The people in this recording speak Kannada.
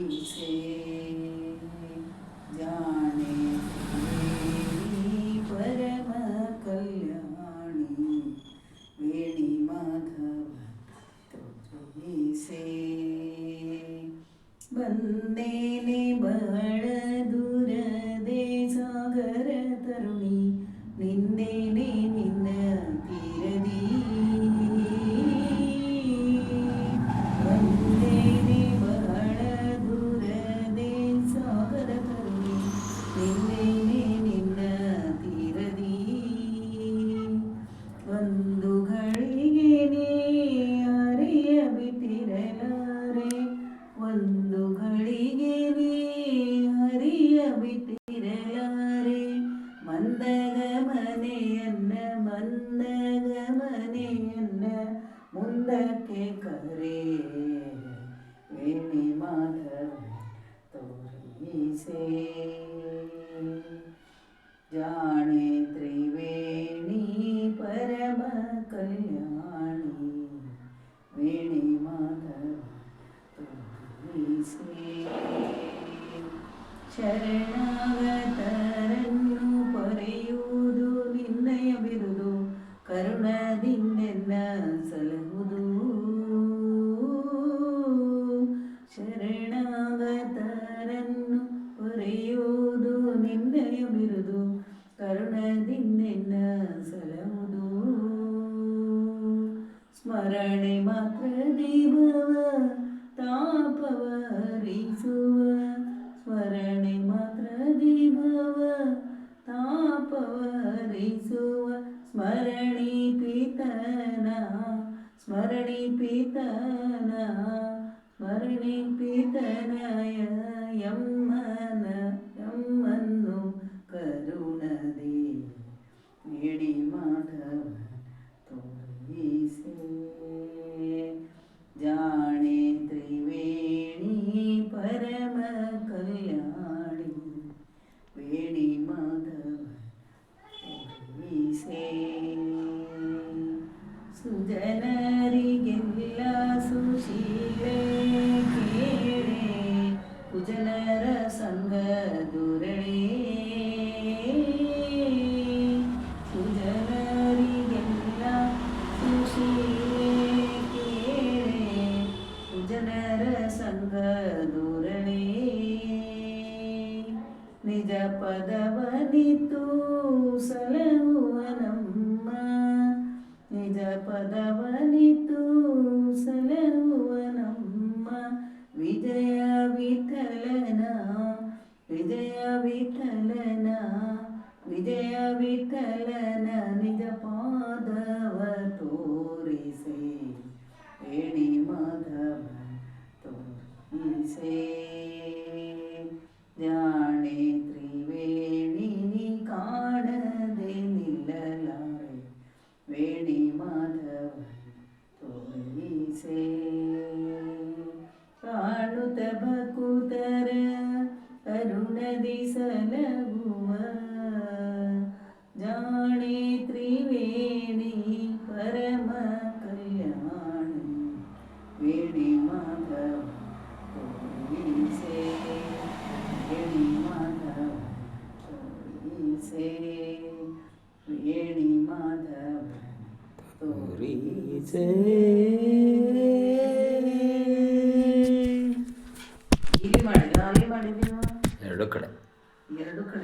से जाने परम कल्याणी वेणी माधव तुझी से बंदेने बहळ दूर दे सागर तरुणी निंदेने निನ್ನ ತೀರದಿ ಬಂದೇನೆ ಬಹಳ ದೂರ ದೇ ಸಾಗರ ತರುಣಿ ನಿಂದೇನೆ ನಿನ್ನ ತೀರದಿ ಒಂದು ಘಳಿಗೆನೇ ಅರಿಯ ಬಿಟ್ಟಿರಲಾರೆ ಒಂದು ಘಳಿಗೆನೇ ಹರಿಯ ಬಿಟ್ಟಿರಲಾರೆ ಮಂದಗ ಮನೆಯನ್ನ ಮುಂದಕ್ಕೆ ಕರೆ ವೇಣಿ ಮಾಧವ ತೋರಿಸೆ ಜಾಣೆ ತ್ರಿವೇಣಿ ಪರಮ ಕಲ್ಯಾಣಿ ವೇಣಿ ಮಾಧವ ತೋರಿಸೆ ಶರಣಾಗತರನ್ನು ಪೊರೆಯುವುದು ನಿನ್ನಯ ಬಿರುದು ಕರುಣದಿಂದೆನ್ನ ಸಲಹುದು ಶರಣಾಗತರನ್ನು ಪೊರೆಯುವುದು ನಿನ್ನಯ ಬಿರುದು ಕರುಣದಿಂದೆನ್ನ ಸಲಹುದು ಸ್ಮರಣೆ ಮಾತ್ರ ದೀಪವ ತಾಪವ ಹರಿಸುವ ಸ್ಮರಣೆ ಮಾತ್ರ ದೀಪವ ತಾಪವ ಹರಿಸುವ ಸ್ಮರಣಿ ಪಿತನ ಯಮ್ಮನ್ನು ಕರುಣದೆ ವೇಣಿ ಮಾಧವ ತೋರಿಸೆ ಜಾಣೆ ತ್ರಿವೇಣಿ ಪರಮ ಕಲ್ಯಾಣಿ ವೇಣಿ ಮಾಧವ ತೋರಿಸೆ ಸುಜನರಿಗೆಲ್ಲ ಸುಶೀಲೆ ಕೇಳೆ ಕುಜನರ ಸಂಗ ದುರಳೆ ಸುಜನರಿಗೆಲ್ಲ ಸುಶೀಲೆ ಕೇಳೆ ಕುಜನರ ಸಂಗ ದುರಳೆ ನಿಜ ಪದವನಿತು ಸಲಹುವ ನಮ್ಮ ನಿಜ ಪದವನಿತು ಸಲಹುವ ನಮ್ಮ ವಿಜಯ ವಿಠಲನ ವಿಜಯ ವಿಠಲನ ವಿಜಯ ವಿಠಲನ ನಿಜ ಪಾದವ ತೋರಿಸೆ ವೇಣಿ ಮಾಧವ ತೋರಿಸೆ ಜಾಣೆ ತ್ರಿವೇಣಿ ಕಾಣದೆ ನಿಲ್ಲಲಾರೆ ವೇಣಿ ಮಾಧವ ತೋರಿಸೆ ಕಾಣುತ್ತ ಭಕುತರ ಕರುಣದಿ ಸಲಹುವ ಜಾಣೆ ತ್ರಿವೇಣಿ ಪರಮ ಕಲ್ಯಾಣಿ ವೇಣಿ ಮಾಧವ ತೋರಿಸೆ ವೇಣಿ ಮಾಧವ ತೋರಿಸೆ ವೇಣಿ ಮಾಧವ ತೋರಿಸೆ ಇಲ್ಲಿ ಮಾಡಿದ ಅಲ್ಲಿ ಮಾಡಿದೀವ ಎರಡು ಕಡೆ